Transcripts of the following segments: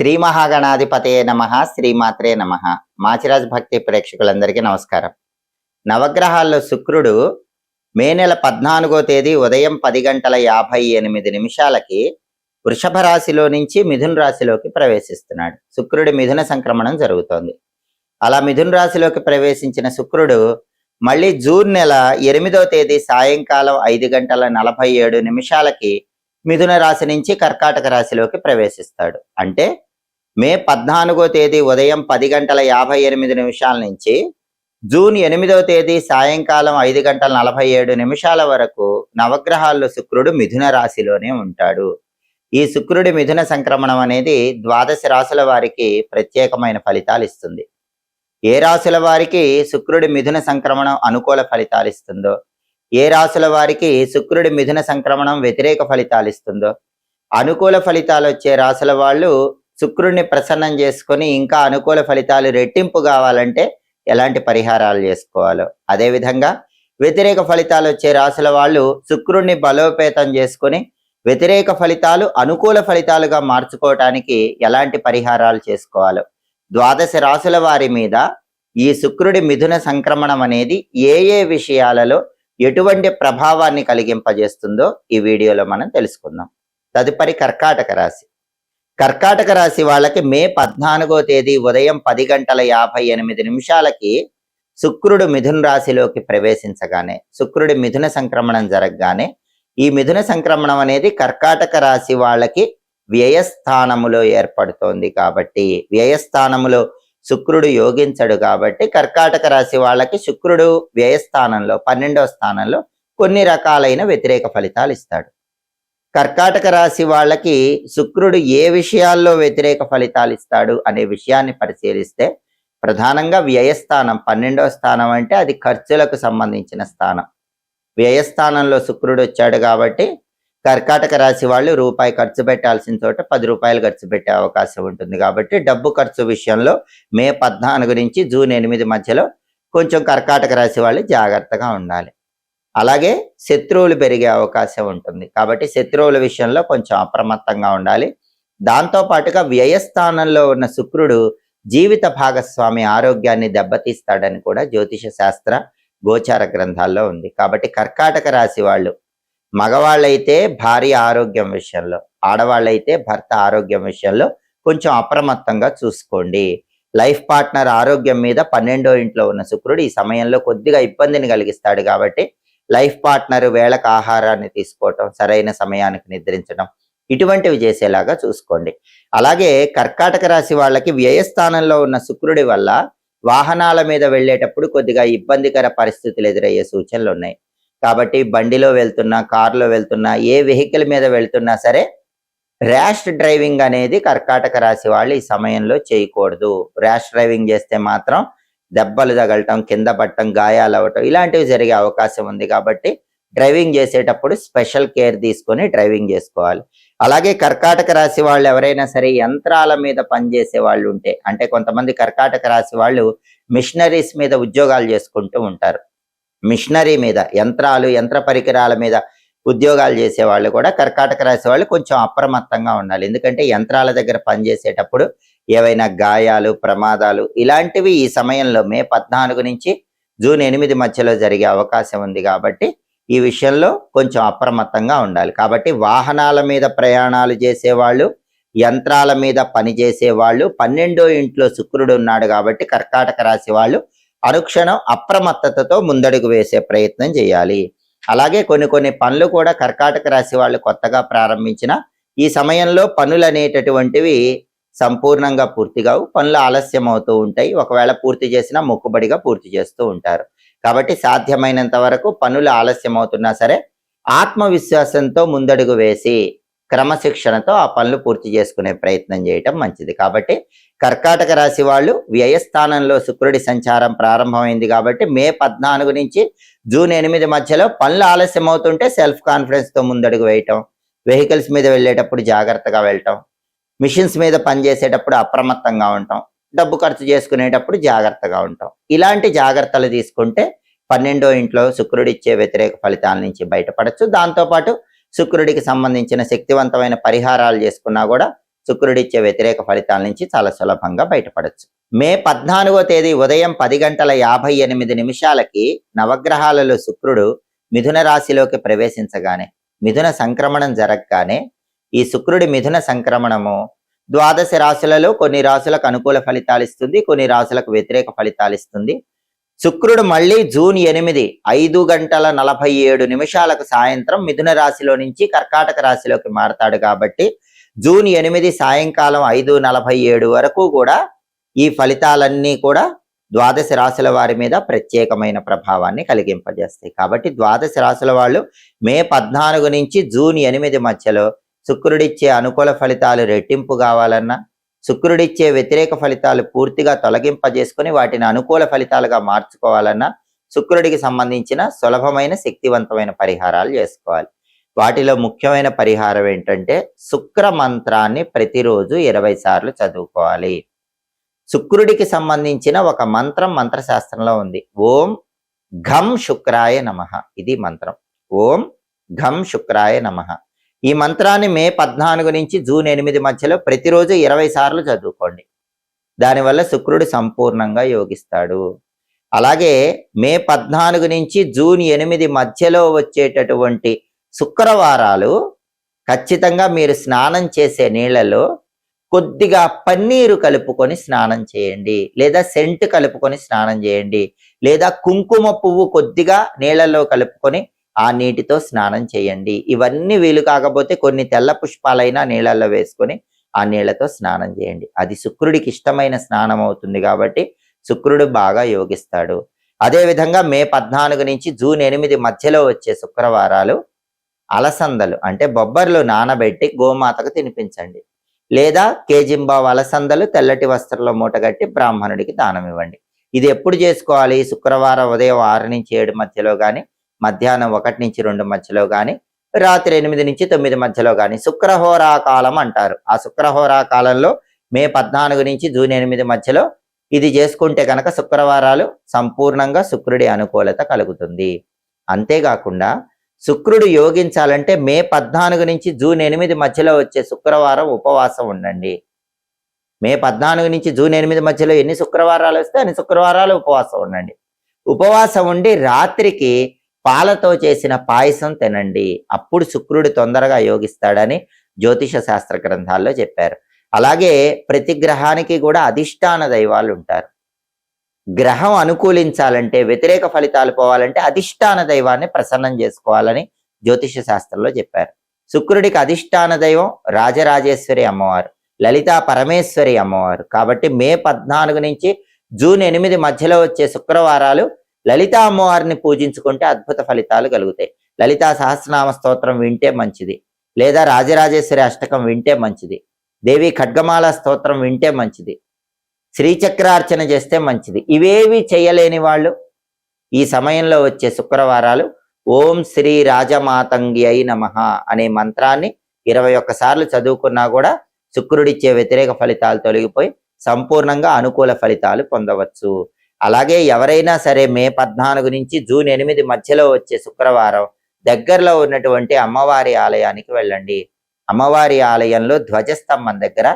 శ్రీ మహాగణాధిపతయే నమః, శ్రీమాత్రే నమః. మాచిరాజ్ భక్తి ప్రేక్షకులందరికీ నమస్కారం. నవగ్రహాల్లో శుక్రుడు మే నెల 14వ తేదీ ఉదయం 10:58 వృషభ రాశిలో నుంచి మిథున రాశిలోకి ప్రవేశిస్తున్నాడు. శుక్రుడి మిథున సంక్రమణం జరుగుతోంది. అలా మిథున రాశిలోకి ప్రవేశించిన శుక్రుడు మళ్ళీ జూన్ నెల 8వ తేదీ సాయంకాలం 5:47 మిథున రాశి నుంచి కర్కాటక రాశిలోకి ప్రవేశిస్తాడు. అంటే మే 14వ తేదీ ఉదయం 10:58 నుంచి జూన్ 8వ తేదీ సాయంకాలం 5:47 వరకు నవగ్రహాల్లో శుక్రుడు మిథున రాశిలోనే ఉంటాడు. ఈ శుక్రుడి మిథున సంక్రమణం అనేది 12 రాశుల వారికి ప్రత్యేకమైన ఫలితాలు ఇస్తుంది. ఏ రాశుల వారికి శుక్రుడి మిథున సంక్రమణం అనుకూల ఫలితాలు ఇస్తుందో, ఏ రాశుల వారికి శుక్రుడి మిథున సంక్రమణం వ్యతిరేక ఫలితాలు ఇస్తుందో, అనుకూల ఫలితాలు వచ్చే రాశుల వాళ్ళు శుక్రుడిని ప్రసన్నం చేసుకొని ఇంకా అనుకూల ఫలితాలు రెట్టింపు కావాలంటే ఎలాంటి పరిహారాలు చేసుకోవాలో, అదేవిధంగా వ్యతిరేక ఫలితాలు వచ్చే రాశుల వాళ్ళు శుక్రుడిని బలోపేతం చేసుకొని వ్యతిరేక ఫలితాలు అనుకూల ఫలితాలుగా మార్చుకోవటానికి ఎలాంటి పరిహారాలు చేసుకోవాలో, 12 రాశుల వారి మీద ఈ శుక్రుడి మిథున సంక్రమణం అనేది ఏ ఏ విషయాలలో ఎటువంటి ప్రభావాన్ని కలిగింపజేస్తుందో ఈ వీడియోలో మనం తెలుసుకుందాం. తదుపరి కర్కాటక రాశి. కర్కాటక రాశి వాళ్ళకి మే 14వ తేదీ ఉదయం 10:58 శుక్రుడు మిథున రాశిలోకి ప్రవేశించగానే, శుక్రుడి మిథున సంక్రమణం జరగగానే, ఈ మిథున సంక్రమణం అనేది కర్కాటక రాశి వాళ్ళకి వ్యయస్థానములో ఏర్పడుతోంది. కాబట్టి వ్యయస్థానములో శుక్రుడు యోగించడు కాబట్టి కర్కాటక రాశి వాళ్ళకి శుక్రుడు వ్యయస్థానంలో 12వ స్థానంలో కొన్ని రకాలైన వ్యతిరేక ఫలితాలు ఇస్తాడు. కర్కాటక రాశి వాళ్ళకి శుక్రుడు ఏ విషయాల్లో వ్యతిరేక ఫలితాలు ఇస్తాడు అనే విషయాన్ని పరిశీలిస్తే ప్రధానంగా వ్యయస్థానం 12వ స్థానం అంటే అది ఖర్చులకు సంబంధించిన స్థానం. వ్యయస్థానంలో శుక్రుడు వచ్చాడు కాబట్టి కర్కాటక రాశి వాళ్ళు రూపాయి ఖర్చు పెట్టాల్సిన చోట 10 రూపాయలు ఖర్చు పెట్టే అవకాశం ఉంటుంది. కాబట్టి డబ్బు ఖర్చు విషయంలో మే 14 నుంచి జూన్ 8 మధ్యలో కొంచెం కర్కాటక రాశి వాళ్ళు జాగ్రత్తగా ఉండాలి. అలాగే శత్రువులు పెరిగే అవకాశం ఉంటుంది. కాబట్టి శత్రువుల విషయంలో కొంచెం అప్రమత్తంగా ఉండాలి. దాంతో పాటుగా వ్యయస్థానంలో ఉన్న శుక్రుడు జీవిత భాగస్వామి ఆరోగ్యాన్ని దెబ్బతీస్తాడని కూడా జ్యోతిష శాస్త్ర గోచార గ్రంథాల్లో ఉంది. కాబట్టి కర్కాటక రాశి వాళ్ళు మగవాళ్ళైతే భార్య ఆరోగ్యం విషయంలో, ఆడవాళ్ళైతే భర్త ఆరోగ్యం విషయంలో కొంచెం అప్రమత్తంగా చూసుకోండి. లైఫ్ పార్ట్నర్ ఆరోగ్యం మీద 12వ ఇంట్లో ఉన్న శుక్రుడు ఈ సమయంలో కొద్దిగా ఇబ్బందిని కలిగిస్తాడు. కాబట్టి లైఫ్ పార్ట్నర్ వేళకు ఆహారాన్ని తీసుకోవటం, సరైన సమయానికి నిద్రించడం, ఇటువంటివి చేసేలాగా చూసుకోండి. అలాగే కర్కాటక రాశి వాళ్ళకి వ్యయస్థానంలో ఉన్న శుక్రుడి వల్ల వాహనాల మీద వెళ్ళేటప్పుడు కొద్దిగా ఇబ్బందికర పరిస్థితులు ఎదురయ్యే సూచనలు ఉన్నాయి. కాబట్టి బండిలో వెళ్తున్నా, కారులో వెళ్తున్నా, ఏ వెహికల్ మీద వెళ్తున్నా సరే ర్యాష్ డ్రైవింగ్ అనేది కర్కాటక రాశి వాళ్ళు ఈ సమయంలో చేయకూడదు. ర్యాష్ డ్రైవింగ్ చేస్తే మాత్రం దెబ్బలు తగలటం, కింద పట్టడం, గాయాలు అవ్వటం ఇలాంటివి జరిగే అవకాశం ఉంది. కాబట్టి డ్రైవింగ్ చేసేటప్పుడు స్పెషల్ కేర్ తీసుకొని డ్రైవింగ్ చేసుకోవాలి. అలాగే కర్కాటక రాశి వాళ్ళు ఎవరైనా సరే యంత్రాల మీద పనిచేసే వాళ్ళు ఉంటే, అంటే కొంతమంది కర్కాటక రాశి వాళ్ళు మిషనరీస్ మీద ఉద్యోగాలు చేసుకుంటూ ఉంటారు. మిషనరీ మీద, యంత్రాలు, యంత్ర పరికరాల మీద ఉద్యోగాలు చేసే వాళ్ళు కూడా కర్కాటక రాశి వాళ్ళు కొంచెం అప్రమత్తంగా ఉండాలి. ఎందుకంటే యంత్రాల దగ్గర పనిచేసేటప్పుడు ఏవైనా గాయాలు, ప్రమాదాలు ఇలాంటివి ఈ సమయంలో మే 14 నుంచి జూన్ 8 మధ్యలో జరిగే అవకాశం ఉంది. కాబట్టి ఈ విషయంలో కొంచెం అప్రమత్తంగా ఉండాలి. కాబట్టి వాహనాల మీద ప్రయాణాలు చేసేవాళ్ళు, యంత్రాల మీద పనిచేసే వాళ్ళు, 12వ ఇంట్లో శుక్రుడు ఉన్నాడు కాబట్టి కర్కాటక రాశి వాళ్ళు అనుక్షణం అప్రమత్తతతో ముందడుగు వేసే ప్రయత్నం చేయాలి. అలాగే కొన్ని పనులు కూడా కర్కాటక రాశి వాళ్ళు కొత్తగా ప్రారంభించిన ఈ సమయంలో పనులు అనేటటువంటివి సంపూర్ణంగా పూర్తి కావు. పనులు ఆలస్యం అవుతూ ఉంటాయి. ఒకవేళ పూర్తి చేసినా మొక్కుబడిగా పూర్తి చేస్తూ ఉంటారు. కాబట్టి సాధ్యమైనంత వరకు పనులు ఆలస్యం అవుతున్నా సరే ఆత్మవిశ్వాసంతో ముందడుగు వేసి క్రమశిక్షణతో ఆ పనులు పూర్తి చేసుకునే ప్రయత్నం చేయటం మంచిది. కాబట్టి కర్కాటక రాశి వాళ్ళు వ్యయస్థానంలో శుక్రుడి సంచారం ప్రారంభమైంది కాబట్టి మే 14 నుంచి జూన్ 8 మధ్యలో పనులు ఆలస్యం అవుతుంటే సెల్ఫ్ కాన్ఫిడెన్స్తో ముందడుగు వేయటం, వెహికల్స్ మీద వెళ్ళేటప్పుడు జాగ్రత్తగా వెళ్ళటం, మిషన్స్ మీద పనిచేసేటప్పుడు అప్రమత్తంగా ఉండటం, డబ్బు ఖర్చు చేసుకునేటప్పుడు జాగ్రత్తగా ఉంటాం. ఇలాంటి జాగ్రత్తలు తీసుకుంటే 12వ ఇంట్లో శుక్రుడు ఇచ్చే వ్యతిరేక ఫలితాల నుంచి బయటపడచ్చు. దాంతోపాటు శుక్రుడికి సంబంధించిన శక్తివంతమైన పరిహారాలు చేసుకున్నా కూడా శుక్రుడిచ్చే వ్యతిరేక ఫలితాల నుంచి చాలా సులభంగా బయటపడచ్చు. మే 14వ తేదీ ఉదయం 10:58 నవగ్రహాలలో శుక్రుడు మిథున రాశిలోకి ప్రవేశించగానే, మిథున సంక్రమణం జరగగానే, ఈ శుక్రుడి మిథున సంక్రమణము ద్వాదశ రాశులలో కొన్ని రాశులకు అనుకూల ఫలితాలు ఇస్తుంది, కొన్ని రాశులకు వ్యతిరేక ఫలితాలు ఇస్తుంది. శుక్రుడు మళ్ళీ జూన్ 8 5:47 సాయంత్రం మిథున రాశిలో నుంచి కర్కాటక రాశిలోకి మారతాడు కాబట్టి జూన్ 8 సాయంకాలం 5:47 వరకు కూడా ఈ ఫలితాలన్నీ కూడా ద్వాదశ రాశుల వారి మీద ప్రత్యేకమైన ప్రభావాన్ని కలిగింపజేస్తాయి. కాబట్టి ద్వాదశ రాశుల వాళ్ళు మే 14 నుంచి జూన్ 8 మధ్యలో శుక్రుడిచ్చే అనుకూల ఫలితాలు రెట్టింపు కావాలన్నా, శుక్రుడిచ్చే వ్యతిరేక ఫలితాలు పూర్తిగా తొలగింపజేసుకుని వాటిని అనుకూల ఫలితాలుగా మార్చుకోవాలన్నా శుక్రుడికి సంబంధించిన సులభమైన శక్తివంతమైన పరిహారాలు చేసుకోవాలి. వాటిలో ముఖ్యమైన పరిహారం ఏంటంటే శుక్ర మంత్రాన్ని ప్రతిరోజు 20 సార్లు చదువుకోవాలి. శుక్రుడికి సంబంధించిన ఒక మంత్రం మంత్రశాస్త్రంలో ఉంది. ఓం ఘం శుక్రాయ నమః. ఇది మంత్రం. ఓం ఘం శుక్రాయ నమః. ఈ మంత్రాన్ని మే 14 నుంచి జూన్ 8 మధ్యలో ప్రతిరోజు 20 సార్లు చదువుకోండి. దానివల్ల శుక్రుడు సంపూర్ణంగా యోగిస్తాడు. అలాగే మే 14 నుంచి జూన్ 8 మధ్యలో వచ్చేటటువంటి శుక్రవారాలు ఖచ్చితంగా మీరు స్నానం చేసే నీళ్లలో కొద్దిగా పన్నీరు కలుపుకొని స్నానం చేయండి, లేదా సెంట్ కలుపుకొని స్నానం చేయండి, లేదా కుంకుమ పువ్వు కొద్దిగా నీళ్లలో కలుపుకొని ఆ నీటితో స్నానం చేయండి. ఇవన్నీ వీలు కాకపోతే కొన్ని తెల్ల పుష్పాలైనా నీళ్ళల్లో వేసుకొని ఆ నీళ్లతో స్నానం చేయండి. అది శుక్రుడికి ఇష్టమైన స్నానం అవుతుంది కాబట్టి శుక్రుడు బాగా యోగిస్తాడు. అదేవిధంగా మే 14 నుంచి జూన్ 8 మధ్యలో వచ్చే శుక్రవారాలు అలసందలు అంటే బొబ్బర్లు నానబెట్టి గోమాతకు తినిపించండి, లేదా కేజింబావు అలసందలు తెల్లటి వస్త్రంలో మూటగట్టి బ్రాహ్మణుడికి దానం ఇవ్వండి. ఇది ఎప్పుడు చేసుకోవాలి? శుక్రవారం ఉదయం 6 నుంచి 7 మధ్యలో కానీ, మధ్యాహ్నం 1 నుంచి 2 మధ్యలో కానీ, రాత్రి 8 నుంచి 9 మధ్యలో కానీ. శుక్రహోరా కాలం అంటారు. ఆ శుక్రహోరా కాలంలో మే 14 నుంచి జూన్ 8 మధ్యలో ఇది చేసుకుంటే కనుక శుక్రవారాలు సంపూర్ణంగా శుక్రుడి అనుకూలత కలుగుతుంది. అంతేకాకుండా శుక్రుడు యోగించాలంటే మే 14 నుంచి జూన్ 8 మధ్యలో వచ్చే శుక్రవారం ఉపవాసం ఉండండి. మే 14 నుంచి జూన్ 8 మధ్యలో ఎన్ని శుక్రవారాలు వస్తే అన్ని శుక్రవారాలు ఉపవాసం ఉండండి. ఉపవాసం ఉండి రాత్రికి పాలతో చేసిన పాయసం తినండి. అప్పుడు శుక్రుడు తొందరగా యోగిస్తాడని జ్యోతిష శాస్త్ర గ్రంథాల్లో చెప్పారు. అలాగే ప్రతి గ్రహానికి కూడా అధిష్టాన దైవాలు ఉంటారు. గ్రహం అనుకూలించాలంటే, వ్యతిరేక ఫలితాలు పోవాలంటే అధిష్టాన దైవాన్ని ప్రసన్నం చేసుకోవాలని జ్యోతిష శాస్త్రంలో చెప్పారు. శుక్రుడికి అధిష్టాన దైవం రాజరాజేశ్వరి అమ్మవారు, లలితా పరమేశ్వరి అమ్మవారు. కాబట్టి మే 14 నుంచి జూన్ 8 మధ్యలో వచ్చే శుక్రవారాలు లలితా అమ్మవారిని పూజించుకుంటే అద్భుత ఫలితాలు కలుగుతాయి. లలితా సహస్రనామ స్తోత్రం వింటే మంచిది, లేదా రాజరాజేశ్వరి అష్టకం వింటే మంచిది, దేవి ఖడ్గమాల స్తోత్రం వింటే మంచిది, శ్రీచక్రార్చన చేస్తే మంచిది. ఇవేవి చేయలేని వాళ్ళు ఈ సమయంలో వచ్చే శుక్రవారాలు ఓం శ్రీ రాజమాతంగి అయి నమః అనే మంత్రాన్ని 21 సార్లు చదువుకున్నా కూడా శుక్రుడిచ్చే వ్యతిరేక ఫలితాలు తొలగిపోయి సంపూర్ణంగా అనుకూల ఫలితాలు పొందవచ్చు. అలాగే ఎవరైనా సరే మే 14 నుంచి జూన్ 8 మధ్యలో వచ్చే శుక్రవారం దగ్గరలో ఉన్నటువంటి అమ్మవారి ఆలయానికి వెళ్ళండి. అమ్మవారి ఆలయంలో ధ్వజస్తంభం దగ్గర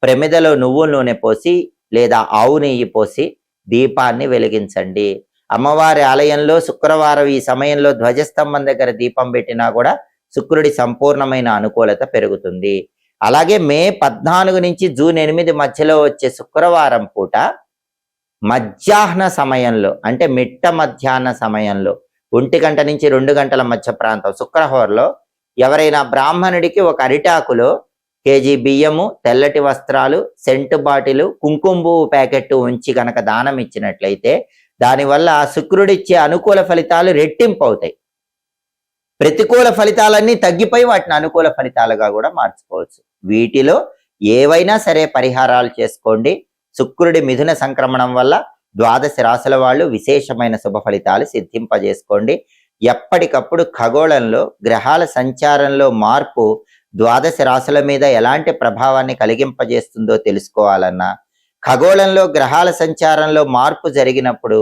ప్రమిదలో నువ్వుల నూనె పోసి లేదా ఆవు నెయ్యి పోసి దీపాన్ని వెలిగించండి. అమ్మవారి ఆలయంలో శుక్రవారం ఈ సమయంలో ధ్వజస్తంభం దగ్గర దీపం పెట్టినా కూడా శుక్రుడి సంపూర్ణమైన అనుకూలత పెరుగుతుంది. అలాగే మే 14 నుంచి జూన్ 8 మధ్యలో వచ్చే శుక్రవారం పూట మధ్యాహ్న సమయంలో అంటే మిట్ట మధ్యాహ్న సమయంలో 1 గంట నుంచి 2 గంటల మధ్య ప్రాంతం శుక్రహోరలో ఎవరైనా బ్రాహ్మణుడికి ఒక అరిటాకులో కేజీ బియ్యము, తెల్లటి వస్త్రాలు, సెంటు బాటిలు, కుంకుమ ప్యాకెట్ ఉంచి గనక దానం ఇచ్చినట్లయితే దానివల్ల శుక్రుడిచ్చే అనుకూల ఫలితాలు రెట్టింపు అవుతాయి. ప్రతికూల ఫలితాలన్నీ తగ్గిపోయి వాటిని అనుకూల ఫలితాలుగా కూడా మార్చుకోవచ్చు. వీటిలో ఏవైనా సరే పరిహారాలు చేసుకోండి. శుక్రుడి మిథున సంక్రమణం వల్ల ద్వాదశ రాశుల వాళ్ళు విశేషమైన శుభ ఫలితాలు సిద్ధింపజేసుకోండి. ఎప్పటికప్పుడు ఖగోళంలో గ్రహాల సంచారంలో మార్పు ద్వాదశ రాశుల మీద ఎలాంటి ప్రభావాన్ని కలిగింపజేస్తుందో తెలుసుకోవాలన్నా, ఖగోళంలో గ్రహాల సంచారంలో మార్పు జరిగినప్పుడు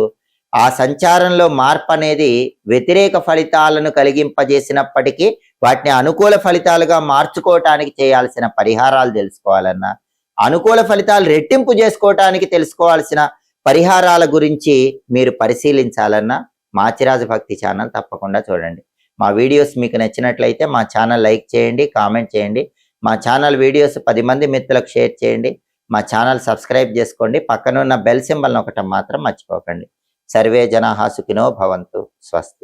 ఆ సంచారంలో మార్పు అనేది వ్యతిరేక ఫలితాలను కలిగింపజేసినప్పటికీ వాటిని అనుకూల ఫలితాలుగా మార్చుకోవటానికి చేయాల్సిన పరిహారాలు తెలుసుకోవాలన్నా, అనుకూల ఫలితాలు రెట్టింపు చేసుకోవటానికి తెలుసుకోవాల్సిన పరిహారాల గురించి మీరు పరిశీలించాలన్నా మాచిరాజు భక్తి ఛానల్ తప్పకుండా చూడండి. మా వీడియోస్ మీకు నచ్చినట్లయితే మా ఛానల్ లైక్ చేయండి, కామెంట్ చేయండి. మా ఛానల్ వీడియోస్ 10 మంది మిత్రులకు షేర్ చేయండి. మా ఛానల్ సబ్స్క్రైబ్ చేసుకోండి. పక్కనున్న బెల్ సింబల్ నొక్కటం మాత్రం మర్చిపోకండి. సర్వే జనాః సుఖినో భవంతు. స్వస్తి.